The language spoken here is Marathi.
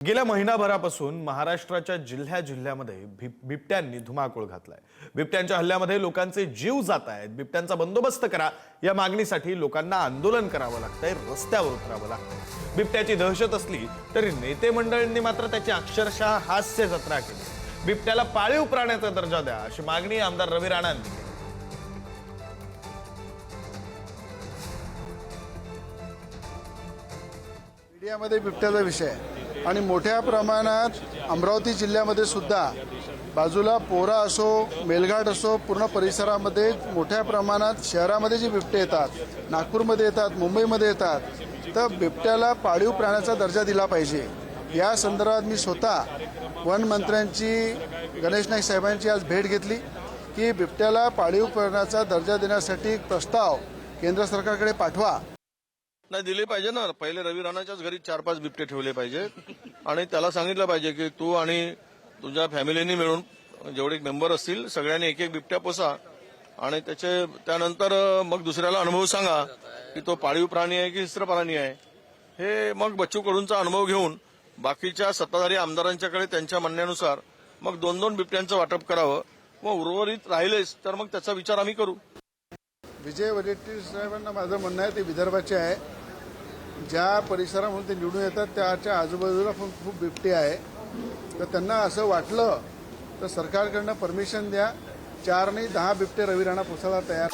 गेल्या महिनाभरापासून महाराष्ट्राच्या जिल्ह्यामध्ये बिबट्यांनी धुमाकूळ घातलाय। बिबट्यांच्या हल्ल्यामध्ये लोकांचे जीव जात आहेत। बिबट्यांचा बंदोबस्त करा या मागणीसाठी लोकांना आंदोलन करावं लागतंय, रस्त्यावर उतरावं लागतंय। बिबट्याची दहशत असली तरी नेते मंडळींनी मात्र त्याची अक्षरशः हास्य जत्रा केली। बिबट्याला पाळीव प्राण्याचा दर्जा द्या अशी मागणी आमदार रवी राणांनी केली। मीडियामध्ये बिबट्याचा विषय आहे आणि मोठ्या प्रमाणात अमरावती जिल्ह्यामध्ये सुद्धा बाजूला पोरा असो, मेलघाट असो, पूर्ण परिसरामध्ये मोठ्या प्रमाणात शहरामध्ये जे बिबटे येतात, नागपूरमध्ये येतात, मुंबईमध्ये येतात, तर बिबट्याला पाळीव प्राण्याचा दर्जा दिला पाहिजे। या संदर्भात मी स्वतः वन मंत्र्यांची, गणेश नाईक साहेबांची आज भेट घेतली की बिबट्याला पाळीव प्राण्याचा दर्जा देण्यासाठी प्रस्ताव केंद्र सरकारकडे पाठवा। नाही दिले पाहिजे ना। पहिले रवी राणाच्याच घरी 4-5 बिबटे ठेवले पाहिजे आणि त्याला सांगितलं पाहिजे की तू आणि तुझ्या फॅमिलीनी मिळून जेवढे मेंबर असतील सगळ्यांनी एक एक बिबट्या पोसा आणि त्यानंतर मग दुसऱ्याला अनुभव सांगा की तो पाळीव प्राणी आहे की हिस्त्र प्राणी आहे। हे मग बच्चू कडूंचा अनुभव घेऊन बाकीच्या सत्ताधारी आमदारांच्याकडे त्यांच्या म्हणण्यानुसार मग 2-2 बिबट्यांचं वाटप करावं। मग उर्वरित राहिलेच तर मग त्याचा विचार आम्ही करू। विजय वडेट्टीवार साहेबांना माझं म्हणणं आहे ते विदर्भाचे आहे। ज्या परिसरामधून ते निवडून येतात त्याच्या आजूबाजूला खूप बिबटे आहे, तर त्यांना असं वाटलं तर सरकारकडनं परमिशन द्या। 4 नाही 10 बिबटे रवी राणा पोसायला तयार।